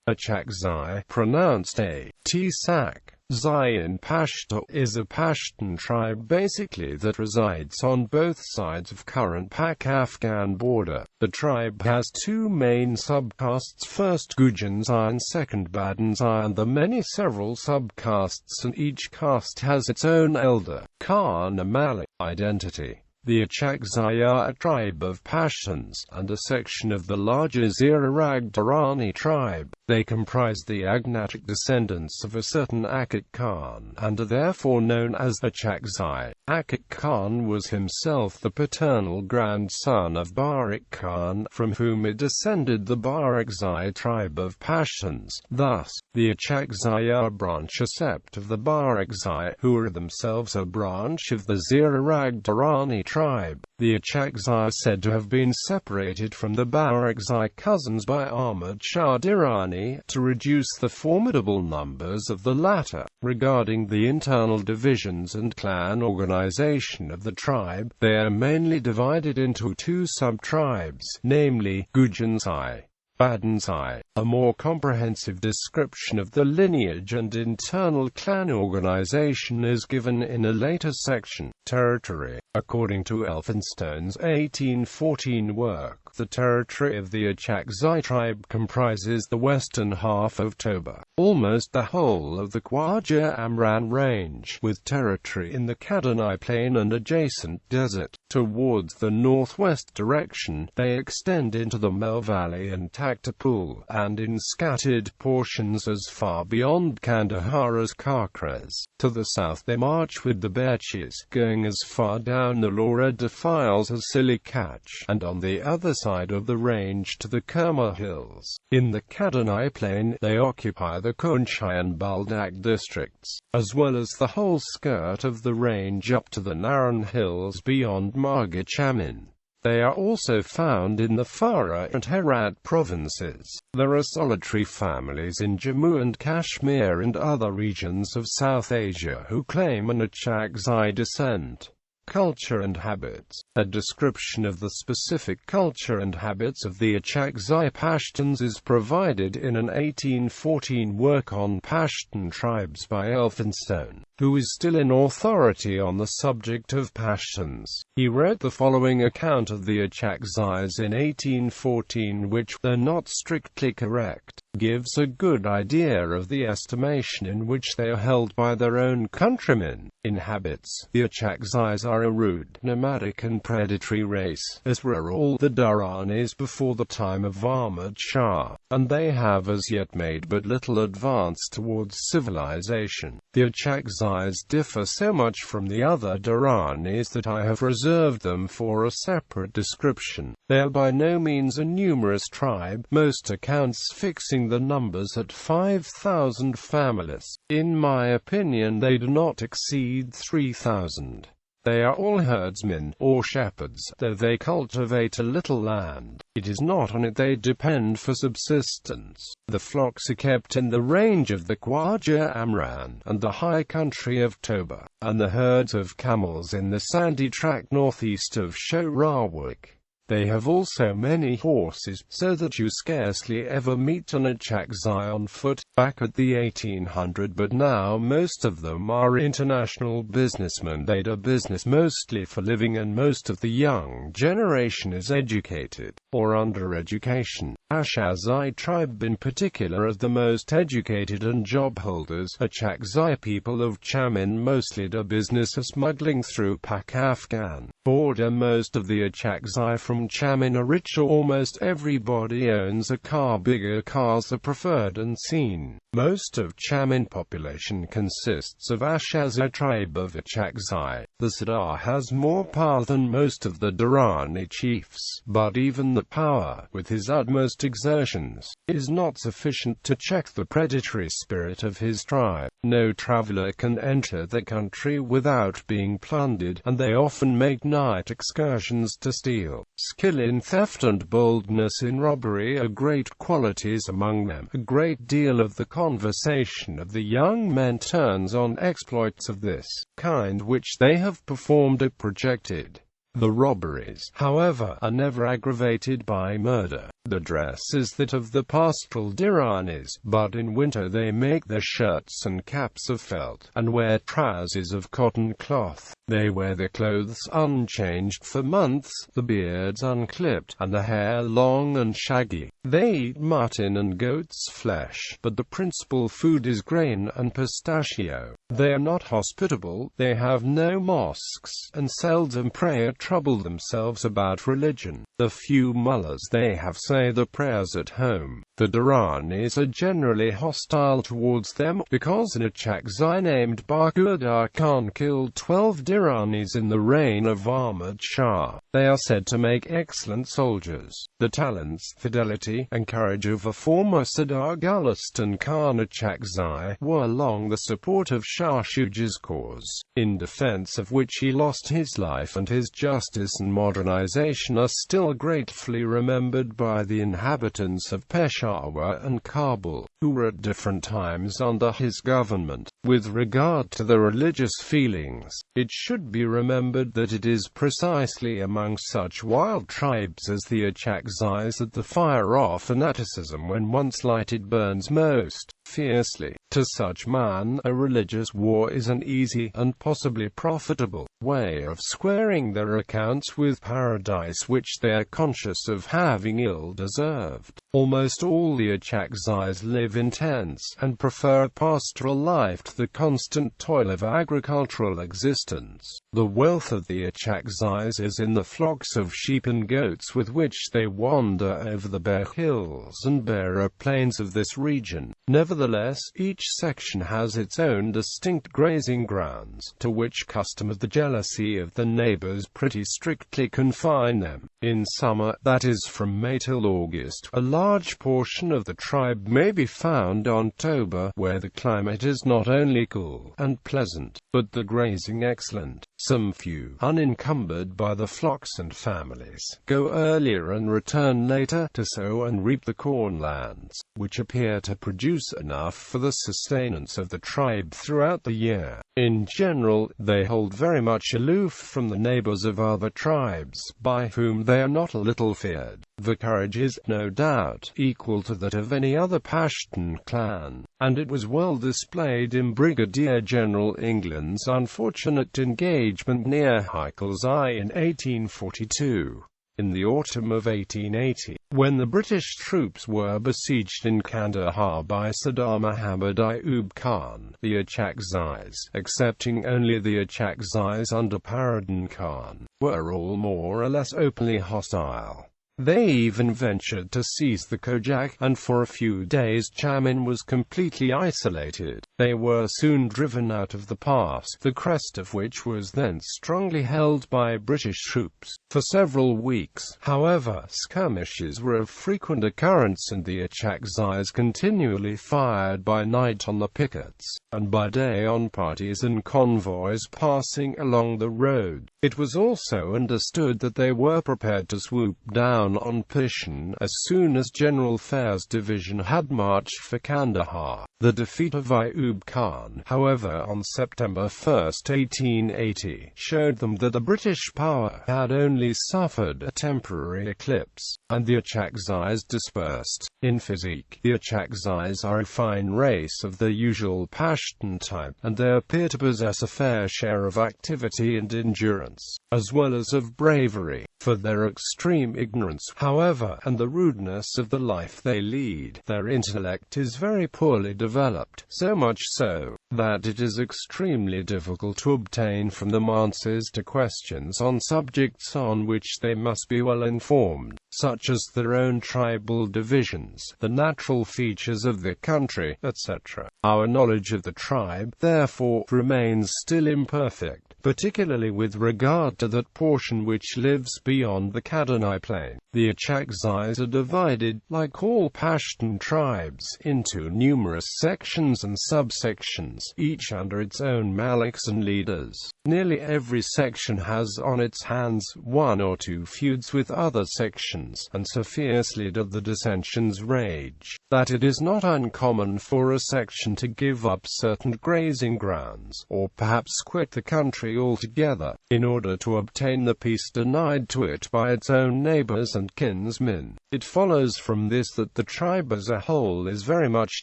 Achakzai, pronounced sak.Zai in Pashto, is a Pashtun tribe basically that resides on both sides of current Pak-Afghan border. The tribe has two main subcastes, first Gujanzai and second Badinzai, and the many several subcastes, and each caste has its own elder, Khan or Malak, identity. The Achakzai are a tribe of Pashtuns, and a section of the larger Zirarag-Durrani tribe. They comprise the agnatic descendants of a certain Achakzai, and are therefore known as Achakzai. Achakzai was himself the paternal grandson of Barak-Khan, from whom it descended the Barakzai tribe of Pashtuns. Thus, the Achakzai are a branch or sept of the Barakzai, who are themselves a branch of the Zirarag-Durrani tribe. The Achakzai are said to have been separated from the Barakzai cousins by Ahmad Shah Durrani to reduce the formidable numbers of the latter. Regarding the internal divisions and clan organization of the tribe, they are mainly divided into two sub-tribes, namely, Gujanzai, Badinzai. A more comprehensive description of the lineage and internal clan organization is given in a later section. Territory. According to Elphinstone's 1814 work, the territory of the Achakzai tribe comprises the western half of Toba, almost the whole of the Khwaja Amran range, with territory in the Kadani plain and adjacent desert. Towards the northwest direction, they extend into the Mel Valley and Taktapul, and in scattered portions as far beyond Kandahar as Karkras. To the south they march with the Berchis, going as far down the Laura defiles as Silikach, and on the other side of the range to the Kerma hills. In the Kadani plain, they occupy the Kunchai and Baldak districts, as well as the whole skirt of the range up to the Naran hills beyond Marga Chamin. They are also found in the Farah and Herat provinces. There are solitary families in Jammu and Kashmir and other regions of South Asia who claim an Achakzai descent. Culture and habits. A description of the specific culture and habits of the Achakzai Pashtuns is provided in an 1814 work on Pashtun tribes by Elphinstone, who is still in authority on the subject of Pashtuns. He wrote the following account of the Achakzais in 1814, which, though not strictly correct, gives a good idea of the estimation in which they are held by their own countrymen. In habits, the Achakzais are a rude, nomadic and predatory race, as were all the Durranis before the time of Ahmad Shah, and they have as yet made but little advance towards civilization. The Achakzais differ so much from the other Durranis that I have reserved them for a separate description. They are by no means a numerous tribe, most accounts fixing the numbers at 5,000 families. In my opinion, they do not exceed 3,000. They are all herdsmen, or shepherds, though they cultivate a little land. It is not on it they depend for subsistence. The flocks are kept in the range of the Khwaja Amran, and the high country of Toba, and the herds of camels in the sandy tract northeast of Shorawak. They have also many horses, so that you scarcely ever meet an Achakzai on foot. Back at the 1800, but now most of them are international businessmen. They do business mostly for living, and most of the young generation is educated, or under education. Achakzai tribe in particular are the most educated and job holders. Achakzai people of Chamin mostly do business of smuggling through Pak-Afghan border. Most of the Achakzai from Chamin are rich. Almost everybody owns a car. Bigger cars are preferred and seen. Most of Chamin population consists of Achakzai tribe of Achakzai. The Sardar has more power than most of the Durrani chiefs, but even the power, with his utmost exertions, is not sufficient to check the predatory spirit of his tribe. No traveler can enter the country without being plundered, and they often make night excursions to steal. Skill in theft and boldness in robbery are great qualities among them. A great deal of the conversation of the young men turns on exploits of this kind which they have performed or projected. The robberies, however, are never aggravated by murder. The dress is that of the pastoral Diranis, but in winter they make their shirts and caps of felt, and wear trousers of cotton cloth. They wear their clothes unchanged for months, the beards unclipped, and the hair long and shaggy. They eat mutton and goat's flesh, but the principal food is grain and pistachio. They are not hospitable, they have no mosques, and seldom pray or trouble themselves about religion. The few mullahs they have say the prayers at home. The Diranis are generally hostile towards them, because an Achakzai named Pak-Afghan killed 12 Diranis in the reign of Ahmad Shah. They are said to make excellent soldiers. The talents, fidelity, and courage of a former Sardar Gulistan Khan Achakzai were long the support of Shah Shuja's cause, in defense of which he lost his life, and his justice and modernization are still gratefully remembered by the inhabitants of Peshawar and Kabul, who were at different times under his government. With regard to the religious feelings, it should be remembered that it is precisely among such wild tribes as the Achakzais that the fire of fanaticism when once lighted burns most fiercely. To such men, a religious war is an easy, and possibly profitable, way of squaring their accounts with paradise which they are conscious of having ill-deserved. Almost all the Achakzais live in tents, and prefer a pastoral life to the constant toil of agricultural existence. The wealth of the Achakzais is in the flocks of sheep and goats with which they wander over the bare hills and barer plains of this region. Nevertheless, each section has its own distinct grazing grounds, to which custom of the jealousy of the neighbors pretty strictly confine them. In summer, that is from May till August, a large portion of the tribe may be found on Toba, where the climate is not only cool and pleasant, but the grazing excellent. Some few, unencumbered by the flocks and families, go earlier and return later, to sow and reap the corn lands, which appear to produce enough for the sustenance of the tribe throughout the year. In general, they hold very much aloof from the neighbors of other tribes, by whom they are not a little feared. The courage is, no doubt, equal to that of any other Pashtun clan, and it was well displayed in Brigadier General England's unfortunate engagement near Achakzai in 1842. In the autumn of 1880, when the British troops were besieged in Kandahar by Sardar Muhammad Ayub Khan, the Achakzais, excepting only the Achakzais under Paradin Khan, were all more or less openly hostile. They even ventured to seize the Kojak, and for a few days Chamin was completely isolated. They were soon driven out of the pass, the crest of which was then strongly held by British troops. For several weeks, however, skirmishes were of frequent occurrence, and the Achakzais continually fired by night on the pickets, and by day on parties and convoys passing along the road. It was also understood that they were prepared to swoop down on Pashtun as soon as General Fair's division had marched for Kandahar. The defeat of Ayub Khan, however, on September 1, 1880, showed them that the British power had only suffered a temporary eclipse, and the Achakzais dispersed. In physique, the Achakzais are a fine race of the usual Pashtun type, and they appear to possess a fair share of activity and endurance, as well as of bravery. For their extreme ignorance, however, and the rudeness of the life they lead, their intellect is very poorly developed, so much so that it is extremely difficult to obtain from them answers to questions on subjects on which they must be well informed, such as their own tribal divisions, the natural features of the country, etc. Our knowledge of the tribe, therefore, remains still imperfect, particularly with regard to that portion which lives beyond the Kadani plain. The Achakzais are divided, like all Pashtun tribes, into numerous sections and subsections, each under its own Malaks and leaders. Nearly every section has on its hands one or two feuds with other sections, and so fiercely do the dissensions rage, that it is not uncommon for a section to give up certain grazing grounds, or perhaps quit the country altogether, in order to obtain the peace denied to it by its own neighbors and kinsmen. It follows from this that the tribe as a whole is very much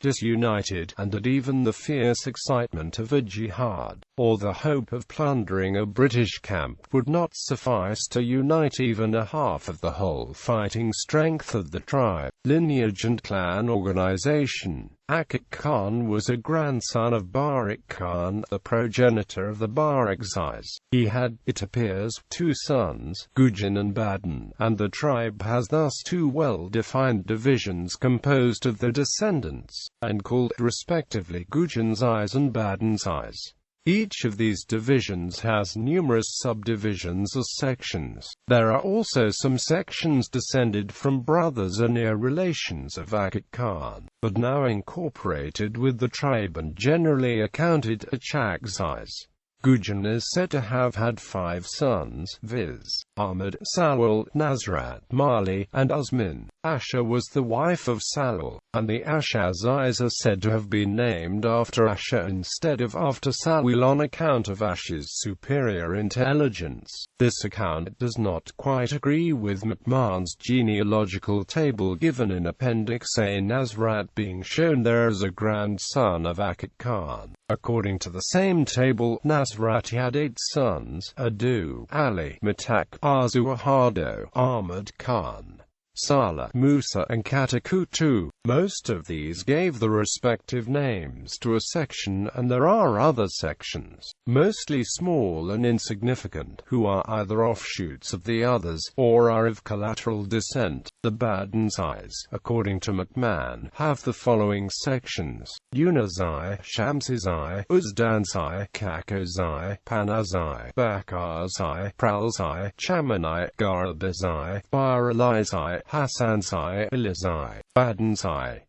disunited, and that even the fierce excitement of a jihad, or the hope of plundering a British camp, would not suffice to unite even a half of the whole fighting strength of the tribe. Lineage and clan organization. Achakzai was a grandson of Barak Khan, the progenitor of the Barakzais. He had, it appears, two sons, Gujan and Badin, and the tribe has thus two well-defined divisions composed of their descendants, and called respectively Gujanzais and Badinzais. Each of these divisions has numerous subdivisions or sections. There are also some sections descended from brothers or near relations of Achakzai, but now incorporated with the tribe and generally accounted Achakzais. Gujan is said to have had 5 sons, viz. Ahmad, Salwal, Nasrat, Mali, and Usman. Asha was the wife of Salwal, and the Achakzais are said to have been named after Asha instead of after Salwal on account of Asha's superior intelligence. This account does not quite agree with McMahon's genealogical table given in Appendix A, Nasrat being shown there as a grandson of Achakzai. According to the same table, Nasrat had 8 sons: Adu, Ali, Matak, Arzu, Ahado, Ahmad Khan, Salah, Musa, and Katakutu. Most of these gave the respective names to a section, and there are other sections, mostly small and insignificant, who are either offshoots of the others, or are of collateral descent. The Badinzais, according to McMahon, have the following sections: Unazai, Shamsizai, Uzdanzai, Kakazai, Panazai, Bakarzai, Pralzai, Chamanai, Garabazai, Baralizai, Hassanzai, Ilazai, Badinzai.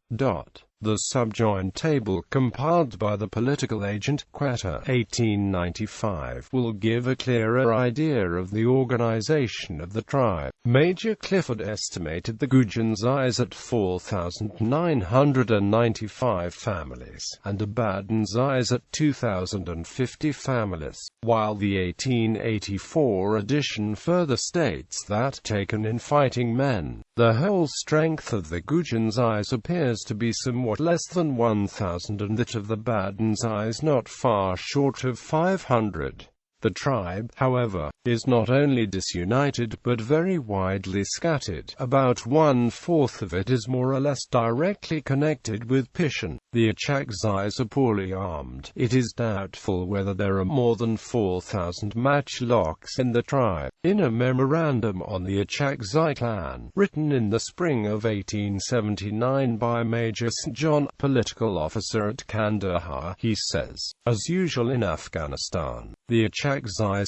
The subjoined table, compiled by the political agent, Quetta, 1895, will give a clearer idea of the organization of the tribe. Major Clifford estimated the Gujanzais at 4,995 families, and the Badinzais at 2,050 families, while the 1884 edition further states that, taken in fighting men, the whole strength of the Gujanzais appears to be somewhat less than 1,000, and that of the Badinzais not far short of 500. The tribe, however, is not only disunited but very widely scattered. About 1/4 of it is more or less directly connected with Pashtun. The Achakzais are poorly armed. It is doubtful whether there are more than 4,000 matchlocks in the tribe. In a memorandum on the Achakzai clan, written in the spring of 1879 by Major St. John, political officer at Kandahar, he says, "As usual in Afghanistan, the Achakzais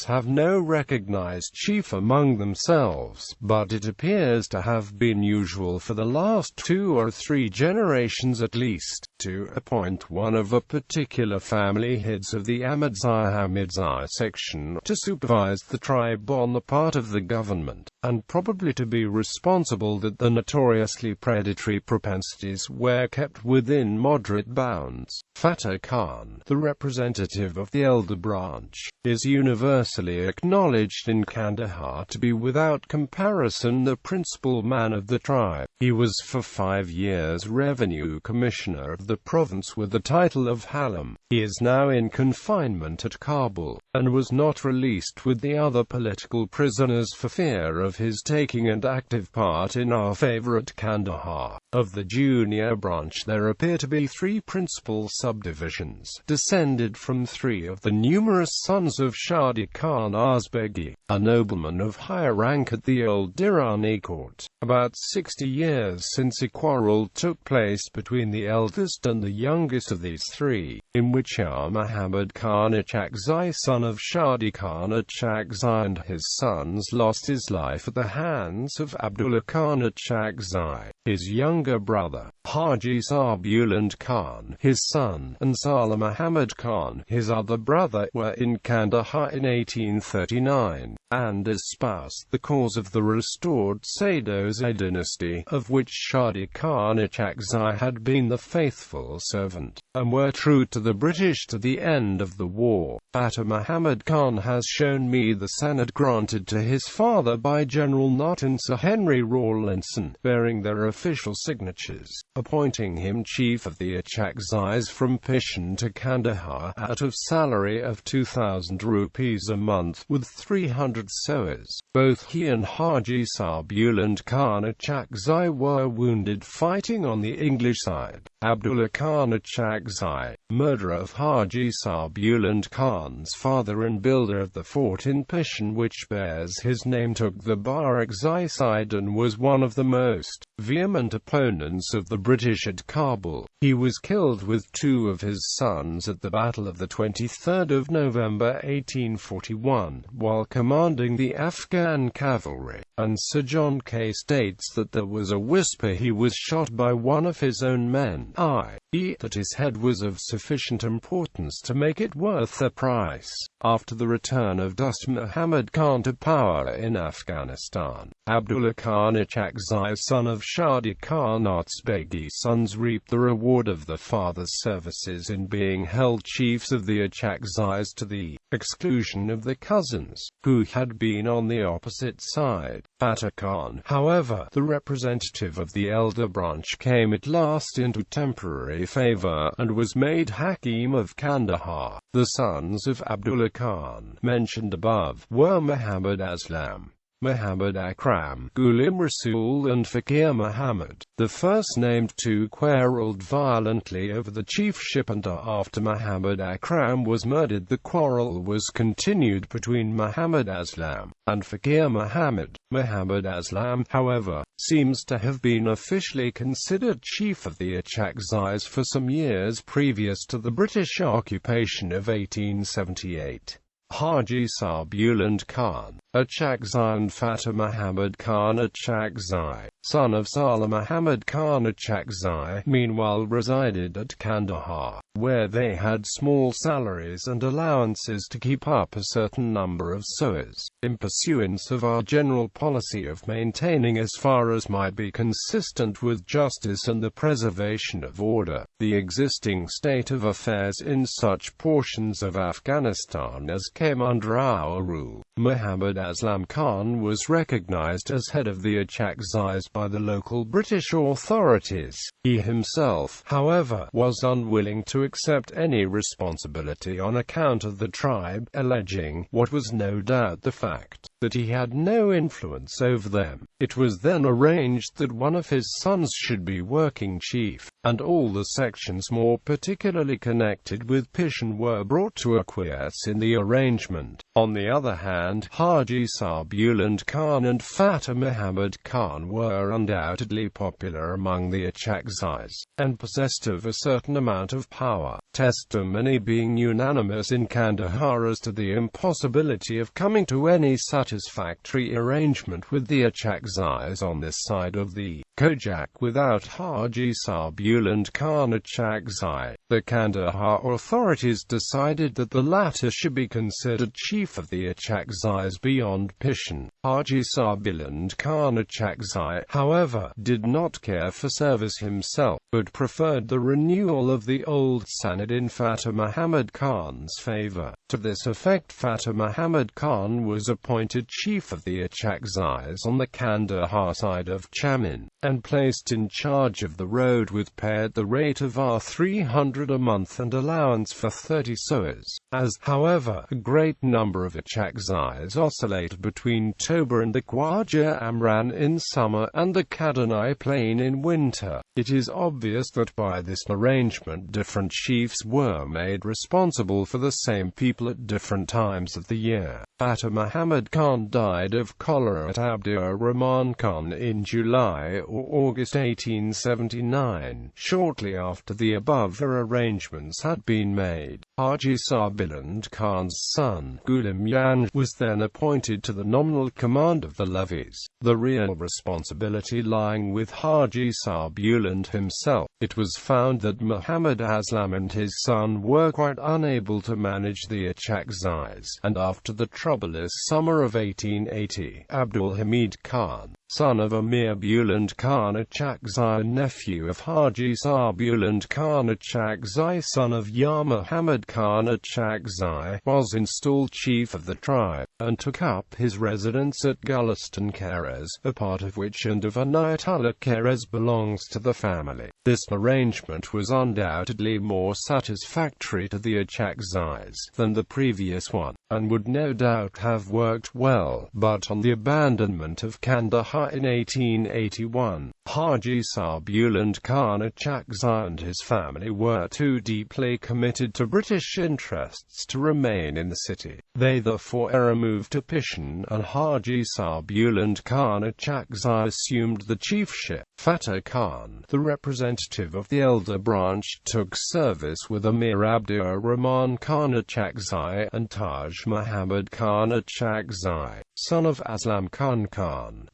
have no recognized chief among themselves, but it appears to have been usual for the last 2 or 3 generations at least, to appoint one of a particular family heads of the Ahmadzai section to supervise the tribe on the part of the government, and probably to be responsible that the notoriously predatory propensities were kept within moderate bounds." Fatah Khan, the representative of the elder branch, is universally acknowledged in Kandahar to be without comparison the principal man of the tribe. He was for 5 years revenue commissioner of the province with the title of Halam. He is now in confinement at Kabul, and was not released with the other political prisoners for fear of his taking an active part in our favor at Kandahar. Of the junior branch there appear to be three principal subdivisions, descended from three of the numerous sons of Shadi Khan Azbegi, a nobleman of higher rank at the old Durrani court. About 60 years since a quarrel took place between the eldest and the youngest of these three, in which Muhammad Khan Achakzai, son of Shadi Khan Achakzai, and his sons lost his life at the hands of Abdullah Khan Achakzai, his younger brother, Haji Sabuland Khan, his son, and Salah Muhammad Khan, his other brother, were in Kandahar in 1839, and espoused the cause of the restored sak.Zai dynasty, of which Shadi Khan Achakzai had been the faithful servant, and were true to the British to the end of the war. Fata Muhammad Khan has shown me the sanad granted to his father by General Nott and Sir Henry Rawlinson, bearing their official signatures, appointing him chief of the Achakzais from Pishan to Kandahar, out of salary of 2,000 rupees a month, with 300 sowers. Both he and Haji Sabuland Khan Achakzai were wounded fighting on the English side. Abdullah Khan Achakzai, murderer of Haji Sabuland Khan's father and builder of the fort in Pishan which bears his name, took the Barakzai side and was one of the most vehement opponents of the British at Kabul. He was killed with two of his sons at the Battle of the 23rd of November 1841, while commanding the Afghan cavalry, and Sir John K. states that there was a whisper he was shot by one of his own men, i.e. that his head was of sufficient importance to make it worth the price. After the return of Dost Muhammad Khan to power in Afghanistan, Abdullah Khan Achakzai, son of Shadi Khan Azbegi's sons, reaped the reward of the father's services in being held chiefs of the Achakzais to the exclusion of the cousins, who had been on the opposite side. Fata Khan, however, the representative of the elder branch, came at last into temporary favor, and was made Hakim of Kandahar. The sons of Abdullah Khan, mentioned above, were Muhammad Aslam, Muhammad Akram, Ghulam Rasul and Fakir Muhammad. The first-named two quarreled violently over the chiefship, and after Muhammad Akram was murdered the quarrel was continued between Muhammad Aslam and Fakir Muhammad. Muhammad Aslam, however, seems to have been officially considered chief of the Achakzais for some years previous to the British occupation of 1878. Haji Sabuland Khan Achakzai and Fata Muhammad Khan Achakzai, son of Salah Muhammad Khan Achakzai, meanwhile resided at Kandahar, where they had small salaries and allowances to keep up a certain number of sowers. In pursuance of our general policy of maintaining, as far as might be consistent with justice and the preservation of order, the existing state of affairs in such portions of Afghanistan as came under our rule, Muhammad Aslam Khan was recognized as head of the Achakzais by the local British authorities. He himself, however, was unwilling to accept any responsibility on account of the tribe, alleging, what was no doubt the fact, that he had no influence over them. It was then arranged that one of his sons should be working chief, and all the sections more particularly connected with Pishan were brought to acquiesce in the arrangement. On the other hand, Haji Sabuland Khan and Fata Muhammad Khan were undoubtedly popular among the Achakzais, and possessed of a certain amount of power, testimony being unanimous in Kandahar as to the impossibility of coming to any satisfactory arrangement with the Achakzais on this side of the Kojak without Haji Sabuland Khan Achakzai. The Kandahar authorities decided that the latter should be considered chief of the Achakzais beyond Pishan. Haji Sabuland Khan Achakzai, however, did not care for service himself, but preferred the renewal of the old sanad in Fata Muhammad Khan's favor. To this effect, Fata Muhammad Khan was appointed chief of the Achakzais on the Kandahar side of Chamin, and placed in charge of the road with pay at the rate of R300 a month and allowance for 30 sowers. As, however, a great number of Achakzais oscillated between Toba and the Khwaja Amran in summer and the Kadani Plain in winter, It is obvious that by this arrangement different chiefs were made responsible for the same people at different times of the year. Fata Muhammad Khan died of cholera at Abdur Rahman Khan in July or August 1879, shortly after the above arrangements had been made. Haji Sarbiland Khan's son, Ghulam Yan, was then appointed to the nominal command of the levies, the real responsibility lying with Haji Sarbiland himself. It was found that Muhammad Aslam and his son were quite unable to manage the Achakzais, and after the troublous summer of 1880, Abdul Hamid Khan, son of Amir Buland Khan Achakzai and nephew of Haji Sarbuland Khan Achakzai, son of Yar Muhammad Khan Achakzai, was installed chief of the tribe, and took up his residence at Gulistan Keres, a part of which and of Anayatullah Keres belongs to the family. This arrangement was undoubtedly more satisfactory to the Achakzais than the previous one, and would no doubt have worked well, but on the abandonment of Kandahar in 1881, Haji Sarbuland Khan Achakzai and his family were too deeply committed to British interests to remain in the city. They therefore removed to Pishan, and Haji Sarbuland Khan Achakzai assumed the chiefship. Fateh Khan, the representative of the elder branch, took service with Amir Abdur Rahman Khan Achakzai and Taj Muhammad Khan Achakzai, son of Aslam Khan,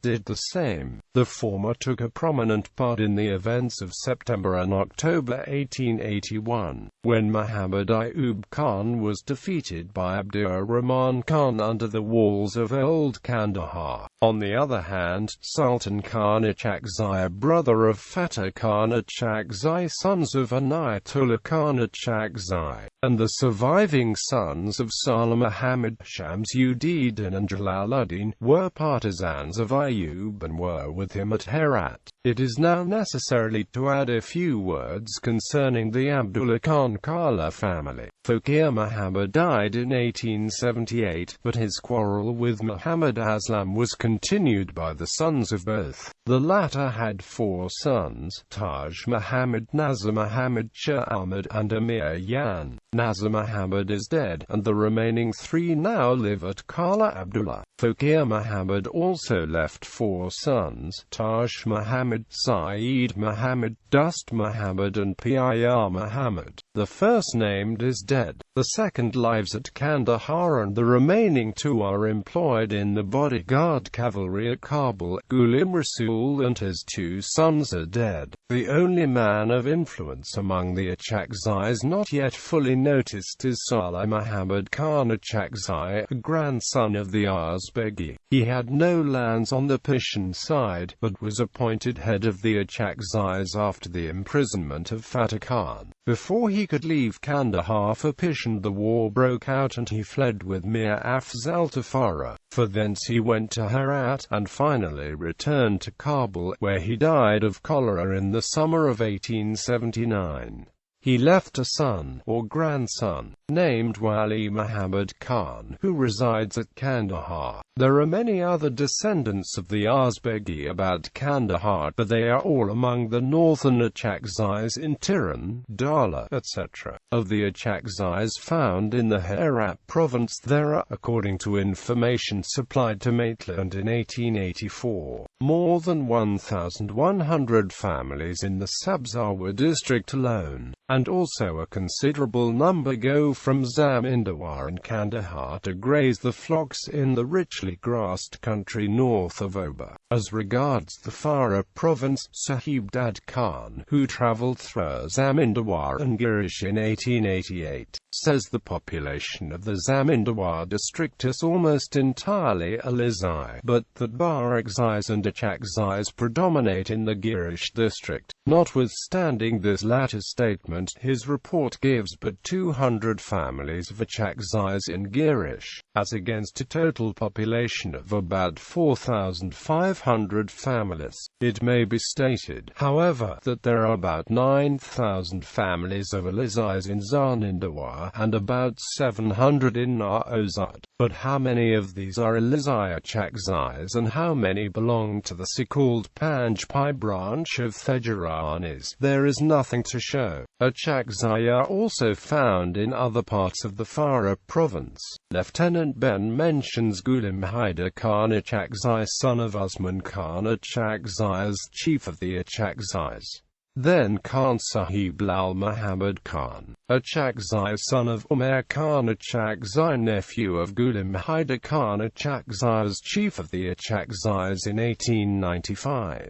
did the same. The former took a prominent part in the events of September and October 1881, when Muhammad Ayub Khan was defeated by Abdur Rahman Khan under the walls of Old Kandahar. On the other hand, Sultan Khan Achakzai, brother of Fateh Khan Achakzai, sons of Anayatullah Khan Achakzai, and the surviving sons of Salah Muhammad, Shamsuddin and Jalaluddin, were partisans of Ayub and were with him at Herat. It is now necessary to add a few words concerning the Abdullah Khan Kala family. Fakir Muhammad died in 1878, but his quarrel with Muhammad Aslam was continued by the sons of both. The latter had 4 sons: Taj Muhammad, Nazar Muhammad, Shah Ahmad, and Amir Yan. Nazar Muhammad is dead, and the remaining 3 now live at Kala Abdullah. Fakir Muhammad also left 4 sons: Taj Muhammad, Saeed Muhammad, Dust Muhammad, and Piyar Muhammad. The first named is dead. The second lives at Kandahar, and the remaining 2 are employed in the bodyguard cavalry at Kabul. Ghulam Rasul and his 2 sons are dead. The only man of influence among the Achakzais not yet fully noticed is Salah Muhammad Khan Achakzai, a grandson of the Azbegi. He had no lands on the Pishan side, but was appointed head of the Achakzais after the imprisonment of Fateh Khan. Before he could leave Kandahar for Pishan, the war broke out and he fled with Mir Afzal to Farah. For thence he went to Herat, and finally returned to Kabul, where he died of cholera in the summer of 1879. He left a son, or grandson, named Wali Muhammad Khan, who resides at Kandahar. There are many other descendants of the Azbegi about Kandahar, but they are all among the northern Achakzais in Tiran, Dala, etc. Of the Achakzais found in the Herat province, there are, according to information supplied to Maitland in 1884, more than 1,100 families in the Sabzawa district alone, and also a considerable number go from Zamindawar and Kandahar to graze the flocks in the richly grassed country north of Oba. As regards the Farah province, Sahib Dad Khan, who travelled through Zamindawar and Girish in 1888, says the population of the Zamindawar district is almost entirely Alizai, but that Barakzais and Achakzais predominate in the Girish district. Notwithstanding this latter statement, his report gives but 200 families of Achakzais in Girish, as against a total population of about 4,500 families. It may be stated, however, that there are about 9,000 families of Alizais in Zamindawar, Gujara and about 700 in Naozad. But how many of these are Achakzais and how many belong to the so-called Panjpai branch of Thejaranis? There is nothing to show. Achakzai are also found in other parts of the Farah province. Lieutenant Ben mentions Ghulam Hyder Khan Achakzai, son of Usman Khan Achakzai, as chief of the Achakzais. Then Khan Sahib Lal Muhammad Khan Achakzai, son of Umair Khan Achakzai, nephew of Ghulam Hyder Khan Achakzai, as chief of the Achakzais in 1895.